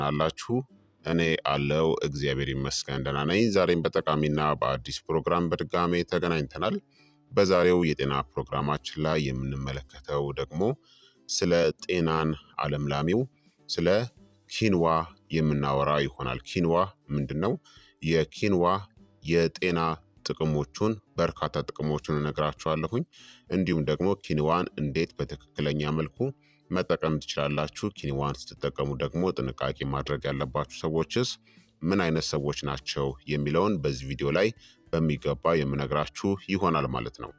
አላችሁ እኔ አለው እግዚአብሔር ይመስገን ደህና ነኝ። ዛሬም በጠቃሚና በአዲስ ፕሮግራም በድጋሜ ተገናኝተናል። በዛሬው የጤና ፕሮግራማችን ላይ የምንመለከተው ደግሞ ስለ ጤናን አለምላሚው ስለ ኪንዋ የምናወራ ይሆናል። ኪንዋ ምንድን ነው? የኪንዋ የጤና ጥቅሞቹን በርካታ ጥቅሞቹን እነግራችኋለሁኝ። እንዲሁም ደግሞ ኪንዋን እንዴት በትክክለኛ መልኩ መጠቀም ትችላላችሁ፣ ኪንዋን ስትጠቀሙ ደግሞ ጥንቃቄ ማድረግ ያለባችሁ ሰዎችስ ምን አይነት ሰዎች ናቸው የሚለውን በዚህ ቪዲዮ ላይ በሚገባ የምነግራችሁ ይሆናል ማለት ነው።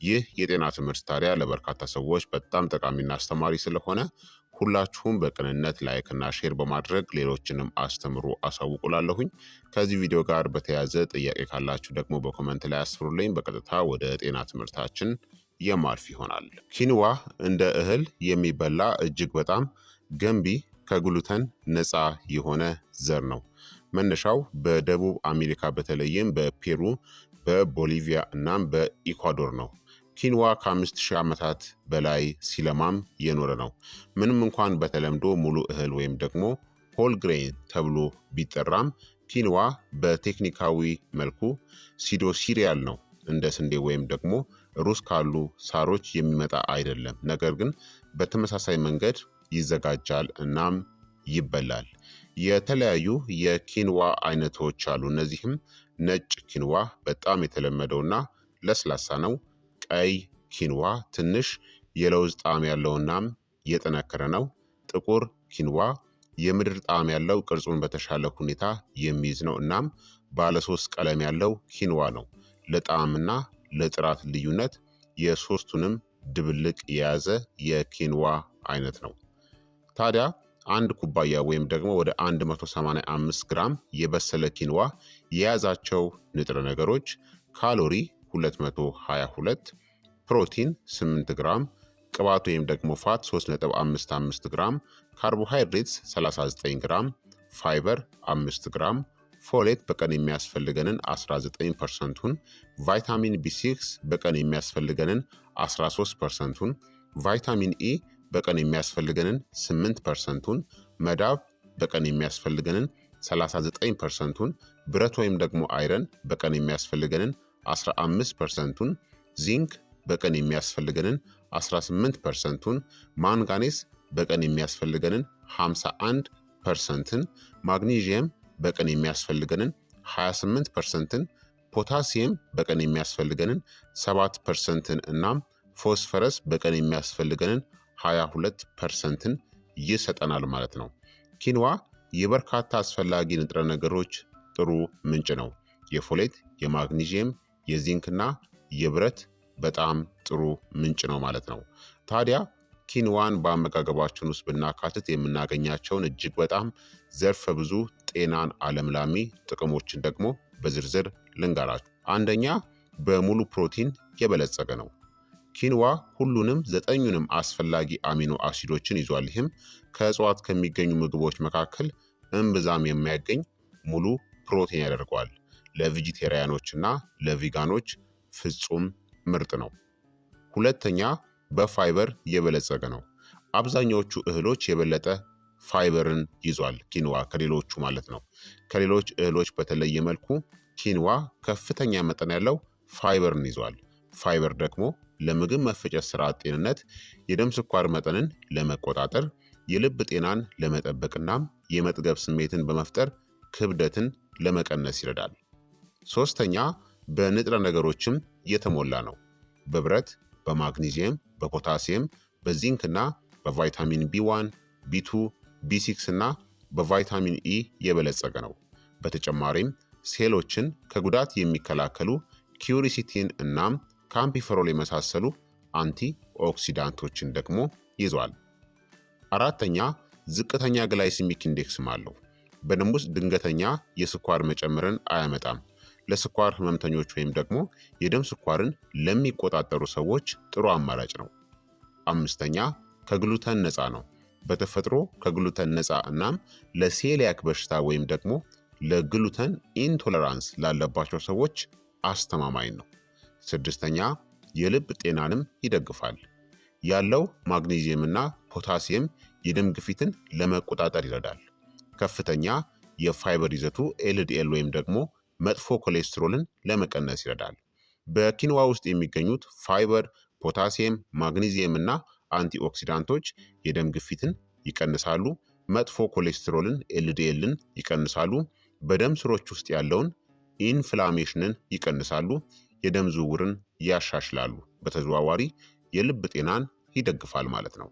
ይህ የጤና ትምህርት ታዲያ ለበርካታ ሰዎች በጣም ጠቃሚና አስተማሪ ስለሆነ ሁላችሁም በቅንነት ላይክ እና ሼር በማድረግ ሌሎችንም አስተምሩ አሳውቁላለሁኝ። ከዚህ ቪዲዮ ጋር በተያያዘ ጥያቄ ካላችሁ ደግሞ በኮመንት ላይ አስፍሩልኝ። በቀጥታ ወደ ጤና ትምህርታችን የማልፍ ይሆናል። ኪንዋ እንደ እህል የሚበላ እጅግ በጣም ገንቢ ከግሉተን ነፃ የሆነ ዘር ነው። መነሻው በደቡብ አሜሪካ በተለይም በፔሩ፣ በቦሊቪያ እናም በኢኳዶር ነው። ኪንዋ ከ5000 ዓመታት በላይ ሲለማም የኖረ ነው። ምንም እንኳን በተለምዶ ሙሉ እህል ወይም ደግሞ ሆል ግሬን ተብሎ ቢጠራም ኪንዋ በቴክኒካዊ መልኩ ሲዶ ሲሪያል ነው። እንደ ስንዴ ወይም ደግሞ ሩዝ ካሉ ሳሮች የሚመጣ አይደለም። ነገር ግን በተመሳሳይ መንገድ ይዘጋጃል እናም ይበላል። የተለያዩ የኪንዋ አይነቶች አሉ። እነዚህም ነጭ ኪንዋ በጣም የተለመደውና ለስላሳ ነው። ቀይ ኪንዋ ትንሽ የለውዝ ጣዕም ያለውናም የጠነከረ ነው። ጥቁር ኪንዋ የምድር ጣዕም ያለው ቅርጹን በተሻለ ሁኔታ የሚይዝ ነው። እናም ባለሶስት ቀለም ያለው ኪንዋ ነው። ለጣዕምና ለጥራት ልዩነት የሶስቱንም ድብልቅ የያዘ የኪንዋ አይነት ነው። ታዲያ አንድ ኩባያ ወይም ደግሞ ወደ 185 ግራም የበሰለ ኪንዋ የያዛቸው ንጥረ ነገሮች ካሎሪ 222፣ ፕሮቲን 8 ግራም፣ ቅባት ወይም ደግሞ ፋት 3.55 ግራም፣ ካርቦሃይድሬትስ 39 ግራም፣ ፋይበር 5 ግራም፣ ፎሌት በቀን የሚያስፈልገንን 19%ን፣ ቫይታሚን ቢ6 በቀን የሚያስፈልገንን 13%ን፣ ቫይታሚን ኢ በቀን የሚያስፈልገንን 8%ን፣ መዳብ በቀን የሚያስፈልገንን 39%ን፣ ብረት ወይም ደግሞ አይረን በቀን የሚያስፈልገንን 15%ን፣ ዚንክ በቀን የሚያስፈልገንን 18%ን፣ ማንጋኔስ በቀን የሚያስፈልገንን 51%ን፣ ማግኒዥየም በቀን የሚያስፈልገንን 28%ን፣ ፖታሲየም በቀን የሚያስፈልገንን 7%ን እናም ፎስፈረስ በቀን የሚያስፈልገንን 22%ን ይሰጠናል ማለት ነው። ኪንዋ የበርካታ አስፈላጊ ንጥረ ነገሮች ጥሩ ምንጭ ነው። የፎሌት፣ የማግኒዥየም፣ የዚንክና የብረት በጣም ጥሩ ምንጭ ነው ማለት ነው። ታዲያ ኪንዋን በአመጋገባችን ውስጥ ብናካትት የምናገኛቸውን እጅግ በጣም ዘርፈ ብዙ ጤናን አለምላሚ ጥቅሞችን ደግሞ በዝርዝር ልንገራችሁ። አንደኛ፣ በሙሉ ፕሮቲን የበለጸገ ነው። ኪንዋ ሁሉንም 9ኙንም አስፈላጊ አሚኖ አሲዶችን ይዟል። ይህም ከእጽዋት ከሚገኙ ምግቦች መካከል እምብዛም የማይገኝ ሙሉ ፕሮቲን ያደርገዋል። ለቬጂቴሪያኖች እና ለቪጋኖች ፍጹም ምርጥ ነው። ሁለተኛ፣ በፋይበር የበለጸገ ነው። አብዛኛዎቹ እህሎች የበለጠ ፋይበርን ይዟል ኪንዋ ከሌሎቹ ማለት ነው። ከሌሎች እህሎች በተለየ መልኩ ኪንዋ ከፍተኛ መጠን ያለው ፋይበርን ይዟል። ፋይበር ደግሞ ለምግብ መፈጨት ስርዓት ጤንነት፣ የደም ስኳር መጠንን ለመቆጣጠር፣ የልብ ጤናን ለመጠበቅናም የመጥገብ ስሜትን በመፍጠር ክብደትን ለመቀነስ ይረዳል። ሶስተኛ፣ በንጥረ ነገሮችም የተሞላ ነው። በብረት፣ በማግኒዚየም፣ በፖታሲየም፣ በዚንክ እና በቫይታሚን ቢ1፣ ቢ2፣ ቢ6 እና በቫይታሚን ኢ የበለጸገ ነው። በተጨማሪም ሴሎችን ከጉዳት የሚከላከሉ ኪውሪሲቲን እናም ካምፒፈሮል የመሳሰሉ አንቲ ኦክሲዳንቶችን ደግሞ ይዟል። አራተኛ፣ ዝቅተኛ ግላይሲሚክ ኢንዴክስም አለው። በደም ውስጥ ድንገተኛ የስኳር መጨመርን አያመጣም። ለስኳር ህመምተኞች ወይም ደግሞ የደም ስኳርን ለሚቆጣጠሩ ሰዎች ጥሩ አማራጭ ነው። አምስተኛ፣ ከግሉተን ነፃ ነው። በተፈጥሮ ከግሉተን ነፃ እናም ለሴሊያክ በሽታ ወይም ደግሞ ለግሉተን ኢንቶለራንስ ላለባቸው ሰዎች አስተማማኝ ነው። ስድስተኛ፣ የልብ ጤናንም ይደግፋል። ያለው ማግኔዚየምና ፖታሲየም የደም ግፊትን ለመቆጣጠር ይረዳል። ከፍተኛ የፋይበር ይዘቱ ኤልዲኤል ወይም ደግሞ መጥፎ ኮሌስትሮልን ለመቀነስ ይረዳል። በኪንዋ ውስጥ የሚገኙት ፋይበር፣ ፖታሲየም፣ ማግኒዚየም እና አንቲኦክሲዳንቶች የደም ግፊትን ይቀንሳሉ፣ መጥፎ ኮሌስትሮልን ኤልዲኤልን ይቀንሳሉ፣ በደም ስሮች ውስጥ ያለውን ኢንፍላሜሽንን ይቀንሳሉ፣ የደም ዝውውርን ያሻሽላሉ፣ በተዘዋዋሪ የልብ ጤናን ይደግፋል ማለት ነው።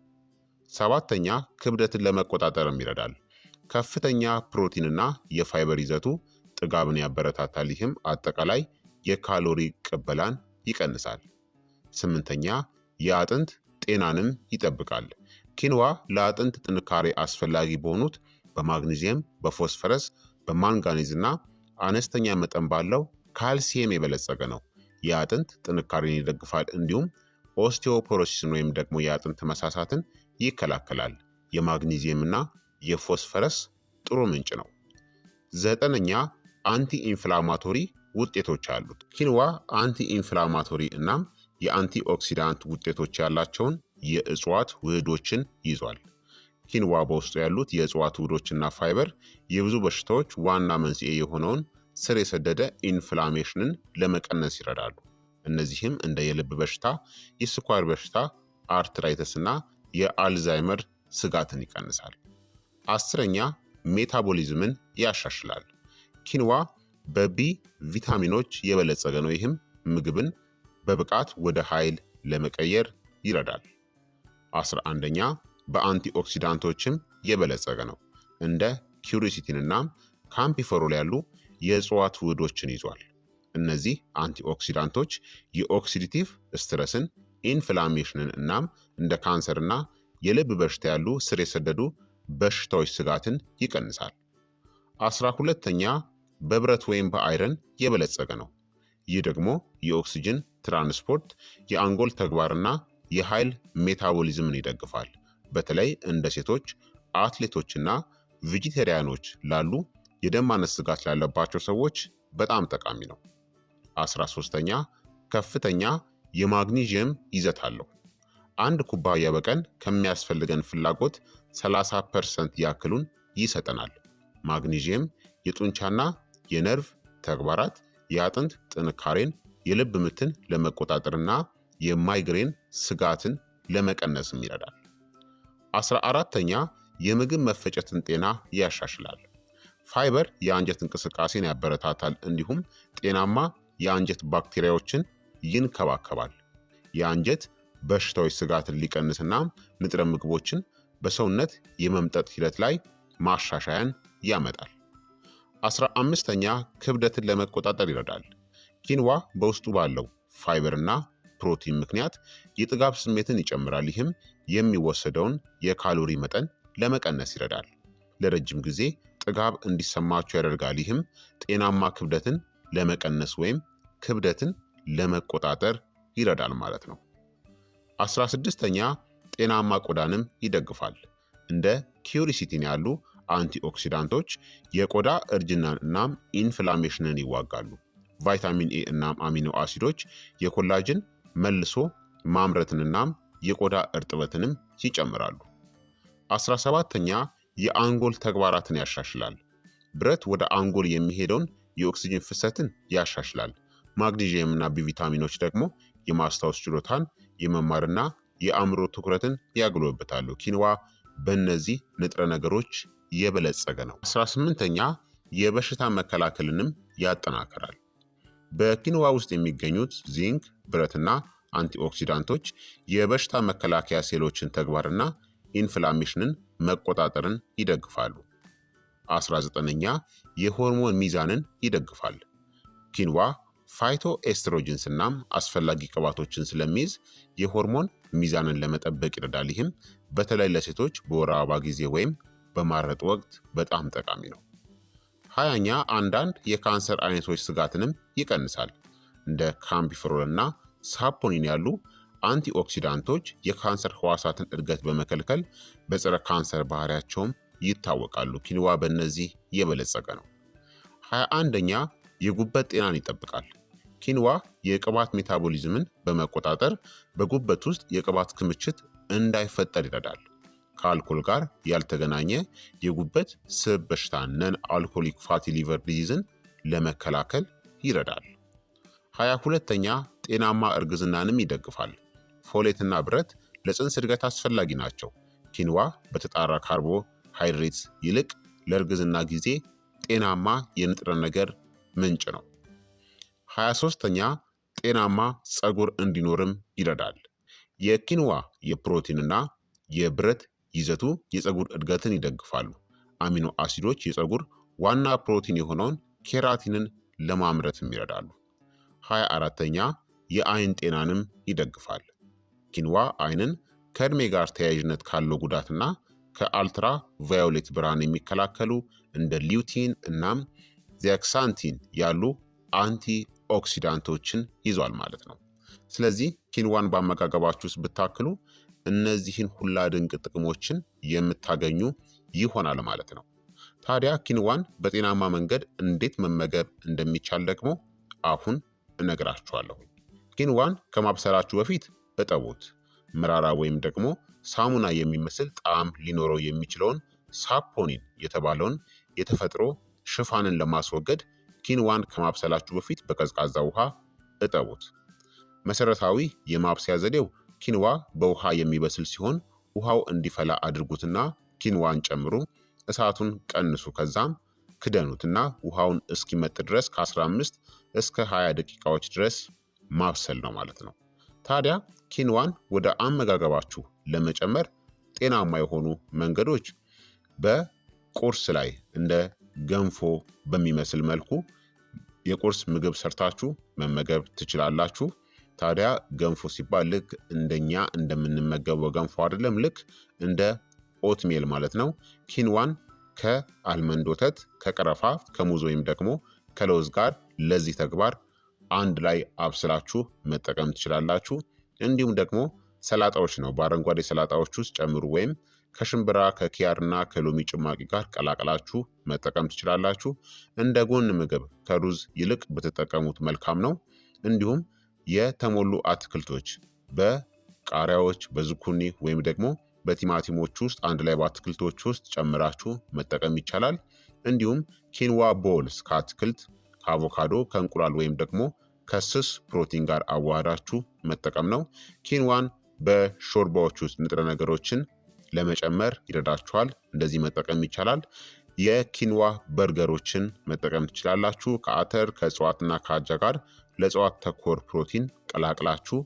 ሰባተኛ ክብደትን ለመቆጣጠርም ይረዳል። ከፍተኛ ፕሮቲንና የፋይበር ይዘቱ ጥጋብን ያበረታታል። ይህም አጠቃላይ የካሎሪ ቅበላን ይቀንሳል። ስምንተኛ የአጥንት ጤናንም ይጠብቃል። ኪንዋ ለአጥንት ጥንካሬ አስፈላጊ በሆኑት በማግኒዚየም፣ በፎስፈረስ፣ በማንጋኔዝ እና አነስተኛ መጠን ባለው ካልሲየም የበለጸገ ነው። የአጥንት ጥንካሬን ይደግፋል፣ እንዲሁም ኦስቲዮፖሮሲስን ወይም ደግሞ የአጥንት መሳሳትን ይከላከላል። የማግኒዚየም እና የፎስፈረስ ጥሩ ምንጭ ነው። ዘጠነኛ አንቲ ኢንፍላማቶሪ ውጤቶች አሉት። ኪንዋ አንቲ ኢንፍላማቶሪ እናም የአንቲ ኦክሲዳንት ውጤቶች ያላቸውን የእጽዋት ውህዶችን ይዟል። ኪንዋ በውስጡ ያሉት የእጽዋት ውህዶችና ፋይበር የብዙ በሽታዎች ዋና መንስኤ የሆነውን ስር የሰደደ ኢንፍላሜሽንን ለመቀነስ ይረዳሉ። እነዚህም እንደ የልብ በሽታ፣ የስኳር በሽታ፣ አርትራይተስ እና የአልዛይመር ስጋትን ይቀንሳል። አስረኛ ሜታቦሊዝምን ያሻሽላል። ኪንዋ በቢ ቪታሚኖች የበለጸገ ነው። ይህም ምግብን በብቃት ወደ ኃይል ለመቀየር ይረዳል። 11ኛ በአንቲኦክሲዳንቶችም የበለጸገ ነው። እንደ ኪውሪሲቲን እና ካምፒፈሮል ያሉ የእጽዋት ውህዶችን ይዟል። እነዚህ አንቲኦክሲዳንቶች የኦክሲዲቲቭ ስትረስን፣ ኢንፍላሜሽንን እናም እንደ ካንሰርና የልብ በሽታ ያሉ ስር የሰደዱ በሽታዎች ስጋትን ይቀንሳል። 12ኛ በብረት ወይም በአይረን የበለጸገ ነው። ይህ ደግሞ የኦክሲጅን ትራንስፖርት፣ የአንጎል ተግባርና የኃይል ሜታቦሊዝምን ይደግፋል። በተለይ እንደ ሴቶች አትሌቶችና ቬጂቴሪያኖች ላሉ የደም ማነስ ስጋት ላለባቸው ሰዎች በጣም ጠቃሚ ነው። 13ኛ ከፍተኛ የማግኒዥየም ይዘት አለው። አንድ ኩባያ በቀን ከሚያስፈልገን ፍላጎት 30% ያክሉን ይሰጠናል። ማግኒዥየም የጡንቻና የነርቭ ተግባራት፣ የአጥንት ጥንካሬን፣ የልብ ምትን ለመቆጣጠርና የማይግሬን ስጋትን ለመቀነስም ይረዳል። 14ኛ የምግብ መፈጨትን ጤና ያሻሽላል። ፋይበር የአንጀት እንቅስቃሴን ያበረታታል፣ እንዲሁም ጤናማ የአንጀት ባክቴሪያዎችን ይንከባከባል። የአንጀት በሽታዎች ስጋትን ሊቀንስና ንጥረ ምግቦችን በሰውነት የመምጠጥ ሂደት ላይ ማሻሻያን ያመጣል። 15ኛ ክብደትን ለመቆጣጠር ይረዳል። ኪንዋ በውስጡ ባለው ፋይበርና ፕሮቲን ምክንያት የጥጋብ ስሜትን ይጨምራል። ይህም የሚወሰደውን የካሎሪ መጠን ለመቀነስ ይረዳል። ለረጅም ጊዜ ጥጋብ እንዲሰማቸው ያደርጋል። ይህም ጤናማ ክብደትን ለመቀነስ ወይም ክብደትን ለመቆጣጠር ይረዳል ማለት ነው። 16ኛ ጤናማ ቆዳንም ይደግፋል። እንደ ኪውሪሲቲን ያሉ አንቲኦክሲዳንቶች የቆዳ እርጅናን እናም ኢንፍላሜሽንን ይዋጋሉ። ቫይታሚን ኤ እናም አሚኖ አሲዶች የኮላጅን መልሶ ማምረትን እናም የቆዳ እርጥበትንም ይጨምራሉ። 17ኛ የአንጎል ተግባራትን ያሻሽላል። ብረት ወደ አንጎል የሚሄደውን የኦክሲጅን ፍሰትን ያሻሽላል። ማግኒዥየም እና ቢቪታሚኖች ደግሞ የማስታወስ ችሎታን፣ የመማርና የአእምሮ ትኩረትን ያጎለብታሉ። ኪንዋ በእነዚህ ንጥረ ነገሮች የበለጸገ ነው። 18ኛ የበሽታ መከላከልንም ያጠናክራል። በኪንዋ ውስጥ የሚገኙት ዚንክ፣ ብረትና አንቲኦክሲዳንቶች የበሽታ መከላከያ ሴሎችን ተግባርና ኢንፍላሜሽንን መቆጣጠርን ይደግፋሉ። 19ኛ የሆርሞን ሚዛንን ይደግፋል። ኪንዋ ፋይቶ ኤስትሮጅንስ እናም አስፈላጊ ቅባቶችን ስለሚይዝ የሆርሞን ሚዛንን ለመጠበቅ ይረዳል። ይህም በተለይ ለሴቶች በወር አበባ ጊዜ ወይም በማረጥ ወቅት በጣም ጠቃሚ ነው። 20ኛ አንዳንድ የካንሰር አይነቶች ስጋትንም ይቀንሳል። እንደ ካምቢፍሮል እና ሳፖኒን ያሉ አንቲኦክሲዳንቶች የካንሰር ህዋሳትን እድገት በመከልከል በጸረ ካንሰር ባህሪያቸውም ይታወቃሉ። ኪንዋ በእነዚህ የበለጸገ ነው። 21ኛ የጉበት ጤናን ይጠብቃል። ኪንዋ የቅባት ሜታቦሊዝምን በመቆጣጠር በጉበት ውስጥ የቅባት ክምችት እንዳይፈጠር ይረዳል። ከአልኮል ጋር ያልተገናኘ የጉበት ስብ በሽታ ነን አልኮሊክ ፋቲ ሊቨር ዲዚዝን ለመከላከል ይረዳል። 22ኛ ጤናማ እርግዝናንም ይደግፋል። ፎሌትና ብረት ለፅንስ እድገት አስፈላጊ ናቸው። ኪንዋ በተጣራ ካርቦሃይድሬትስ ይልቅ ለእርግዝና ጊዜ ጤናማ የንጥረ ነገር ምንጭ ነው። 23ኛ ጤናማ ፀጉር እንዲኖርም ይረዳል። የኪንዋ የፕሮቲንና የብረት ይዘቱ የፀጉር እድገትን ይደግፋሉ። አሚኖ አሲዶች የፀጉር ዋና ፕሮቲን የሆነውን ኬራቲንን ለማምረትም ይረዳሉ። 24ኛ የአይን ጤናንም ይደግፋል። ኪንዋ አይንን ከእድሜ ጋር ተያያዥነት ካለው ጉዳትና ከአልትራ ቫዮሌት ብርሃን የሚከላከሉ እንደ ሊዩቲን እናም ዚያክሳንቲን ያሉ አንቲ ኦክሲዳንቶችን ይዟል ማለት ነው። ስለዚህ ኪንዋን በአመጋገባችሁ ውስጥ ብታክሉ እነዚህን ሁላ ድንቅ ጥቅሞችን የምታገኙ ይሆናል ማለት ነው። ታዲያ ኪንዋን በጤናማ መንገድ እንዴት መመገብ እንደሚቻል ደግሞ አሁን እነግራችኋለሁ። ኪንዋን ከማብሰላችሁ በፊት እጠቡት። መራራ ወይም ደግሞ ሳሙና የሚመስል ጣዕም ሊኖረው የሚችለውን ሳፖኒን የተባለውን የተፈጥሮ ሽፋንን ለማስወገድ ኪንዋን ከማብሰላችሁ በፊት በቀዝቃዛ ውሃ እጠቡት። መሰረታዊ የማብሰያ ዘዴው ኪንዋ በውሃ የሚበስል ሲሆን ውሃው እንዲፈላ አድርጉትና ኪንዋን ጨምሩ። እሳቱን ቀንሱ። ከዛም ክደኑትና ውሃውን እስኪመጥ ድረስ ከ15 እስከ 20 ደቂቃዎች ድረስ ማብሰል ነው ማለት ነው። ታዲያ ኪንዋን ወደ አመጋገባችሁ ለመጨመር ጤናማ የሆኑ መንገዶች በቁርስ ላይ እንደ ገንፎ በሚመስል መልኩ የቁርስ ምግብ ሰርታችሁ መመገብ ትችላላችሁ። ታዲያ ገንፎ ሲባል ልክ እንደኛ እንደምንመገበው ገንፎ አይደለም፣ ልክ እንደ ኦትሜል ማለት ነው። ኪንዋን ከአልመንድ ወተት፣ ከቀረፋ፣ ከሙዝ ወይም ደግሞ ከለውዝ ጋር ለዚህ ተግባር አንድ ላይ አብስላችሁ መጠቀም ትችላላችሁ። እንዲሁም ደግሞ ሰላጣዎች ነው፣ በአረንጓዴ ሰላጣዎች ውስጥ ጨምሩ፣ ወይም ከሽምብራ ከኪያርና ከሎሚ ጭማቂ ጋር ቀላቅላችሁ መጠቀም ትችላላችሁ። እንደ ጎን ምግብ ከሩዝ ይልቅ ብትጠቀሙት መልካም ነው። እንዲሁም የተሞሉ አትክልቶች በቃሪያዎች፣ በዝኩኒ ወይም ደግሞ በቲማቲሞች ውስጥ አንድ ላይ በአትክልቶች ውስጥ ጨምራችሁ መጠቀም ይቻላል። እንዲሁም ኪንዋ ቦልስ ከአትክልት ከአቮካዶ፣ ከእንቁላል ወይም ደግሞ ከስስ ፕሮቲን ጋር አዋህዳችሁ መጠቀም ነው። ኪንዋን በሾርባዎች ውስጥ ንጥረ ነገሮችን ለመጨመር ይረዳችኋል። እንደዚህ መጠቀም ይቻላል። የኪንዋ በርገሮችን መጠቀም ትችላላችሁ። ከአተር ከእጽዋትና ከአጃ ጋር ለእጽዋት ተኮር ፕሮቲን ቀላቅላችሁ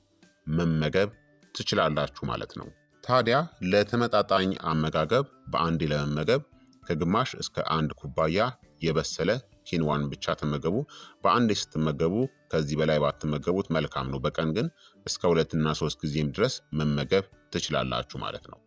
መመገብ ትችላላችሁ ማለት ነው። ታዲያ ለተመጣጣኝ አመጋገብ በአንዴ ለመመገብ ከግማሽ እስከ 1 ኩባያ የበሰለ ኪንዋን ብቻ ተመገቡ። በአንዴ ስትመገቡ ከዚህ በላይ ባትመገቡት መልካም ነው። በቀን ግን እስከ 2 እና 3 ጊዜም ድረስ መመገብ ትችላላችሁ ማለት ነው።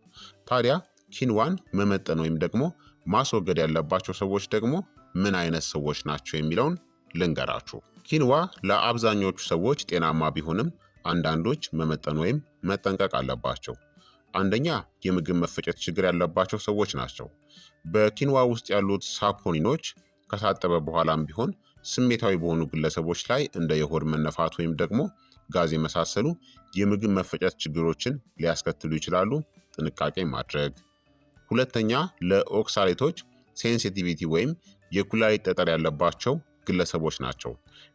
ታዲያ ኪንዋን መመጠን ወይም ደግሞ ማስወገድ ያለባቸው ሰዎች ደግሞ ምን አይነት ሰዎች ናቸው የሚለውን ልንገራችሁ። ኪንዋ ለአብዛኞቹ ሰዎች ጤናማ ቢሆንም አንዳንዶች መመጠን ወይም መጠንቀቅ አለባቸው። አንደኛ የምግብ መፈጨት ችግር ያለባቸው ሰዎች ናቸው። በኪንዋ ውስጥ ያሉት ሳፖኒኖች ከታጠበ በኋላም ቢሆን ስሜታዊ በሆኑ ግለሰቦች ላይ እንደ የሆድ መነፋት ወይም ደግሞ ጋዝ የመሳሰሉ የምግብ መፈጨት ችግሮችን ሊያስከትሉ ይችላሉ። ጥንቃቄ ማድረግ። ሁለተኛ ለኦክሳሌቶች ሴንሲቲቪቲ ወይም የኩላሊት ጠጠር ያለባቸው ግለሰቦች ናቸው።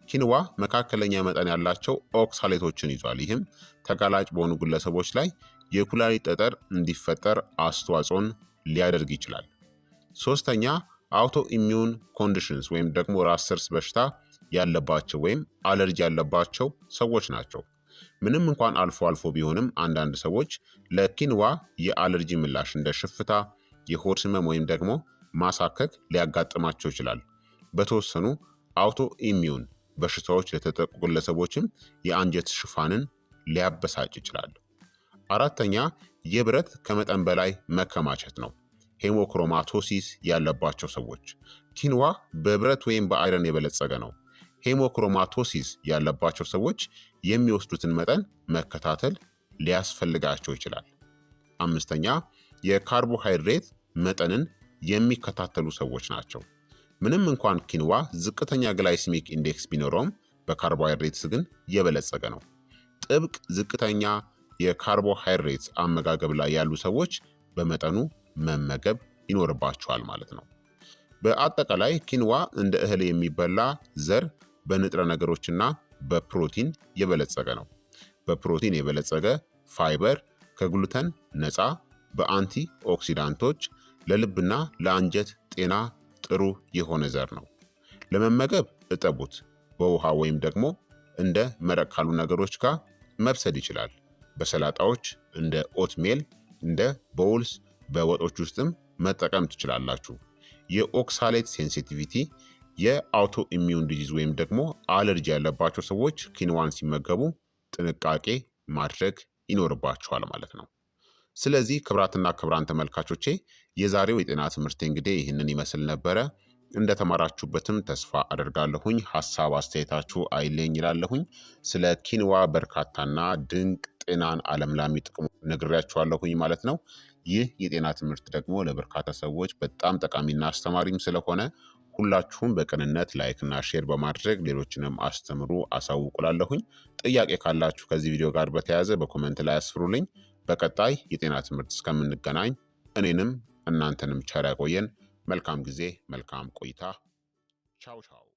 ኪንዋ መካከለኛ መጠን ያላቸው ኦክሳሌቶችን ይዟል። ይህም ተጋላጭ በሆኑ ግለሰቦች ላይ የኩላሊት ጠጠር እንዲፈጠር አስተዋጽኦን ሊያደርግ ይችላል። ሶስተኛ አውቶ ኢሚዩን ኮንዲሽንስ ወይም ደግሞ ራስ ሰርስ በሽታ ያለባቸው ወይም አለርጂ ያለባቸው ሰዎች ናቸው። ምንም እንኳን አልፎ አልፎ ቢሆንም አንዳንድ ሰዎች ለኪንዋ የአለርጂ ምላሽ እንደ ሽፍታ፣ የሆድ ህመም ወይም ደግሞ ማሳከክ ሊያጋጥማቸው ይችላል። በተወሰኑ አውቶ ኢሚዩን በሽታዎች ለተጠቁ ግለሰቦችም የአንጀት ሽፋንን ሊያበሳጭ ይችላል። አራተኛ የብረት ከመጠን በላይ መከማቸት ነው። ሄሞክሮማቶሲስ ያለባቸው ሰዎች። ኪንዋ በብረት ወይም በአይረን የበለጸገ ነው። ሄሞክሮማቶሲስ ያለባቸው ሰዎች የሚወስዱትን መጠን መከታተል ሊያስፈልጋቸው ይችላል። አምስተኛ የካርቦሃይድሬት መጠንን የሚከታተሉ ሰዎች ናቸው። ምንም እንኳን ኪንዋ ዝቅተኛ ግላይሲሚክ ኢንዴክስ ቢኖረውም በካርቦሃይድሬትስ ግን የበለጸገ ነው። ጥብቅ ዝቅተኛ የካርቦሃይድሬትስ አመጋገብ ላይ ያሉ ሰዎች በመጠኑ መመገብ ይኖርባችኋል ማለት ነው። በአጠቃላይ ኪንዋ እንደ እህል የሚበላ ዘር በንጥረ ነገሮችና በፕሮቲን የበለጸገ ነው። በፕሮቲን የበለጸገ ፋይበር፣ ከግሉተን ነፃ፣ በአንቲ ኦክሲዳንቶች፣ ለልብና ለአንጀት ጤና ጥሩ የሆነ ዘር ነው። ለመመገብ እጠቡት። በውሃ ወይም ደግሞ እንደ መረቅ ካሉ ነገሮች ጋር መብሰል ይችላል። በሰላጣዎች እንደ ኦትሜል፣ እንደ ቦውልስ፣ በወጦች ውስጥም መጠቀም ትችላላችሁ። የኦክሳሌት ሴንሲቲቪቲ፣ የአውቶ ኢሚዩን ዲዚዝ ወይም ደግሞ አለርጂ ያለባቸው ሰዎች ኪንዋን ሲመገቡ ጥንቃቄ ማድረግ ይኖርባቸዋል ማለት ነው። ስለዚህ ክቡራትና ክቡራን ተመልካቾቼ የዛሬው የጤና ትምህርት እንግዲህ ይህንን ይመስል ነበረ። እንደተማራችሁበትም ተስፋ አደርጋለሁኝ። ሀሳብ አስተያየታችሁ አይለኝ ይላለሁኝ። ስለ ኪንዋ በርካታና ድንቅ ጤናን አለምላሚ ጥቅሙ ነግሬያችኋለሁኝ ማለት ነው። ይህ የጤና ትምህርት ደግሞ ለበርካታ ሰዎች በጣም ጠቃሚና አስተማሪም ስለሆነ ሁላችሁም በቅንነት ላይክና ሼር በማድረግ ሌሎችንም አስተምሩ አሳውቁላለሁኝ። ጥያቄ ካላችሁ ከዚህ ቪዲዮ ጋር በተያያዘ በኮመንት ላይ አስፍሩልኝ። በቀጣይ የጤና ትምህርት እስከምንገናኝ እኔንም እናንተንም ቸር ያቆየን። መልካም ጊዜ፣ መልካም ቆይታ። ቻው ቻው።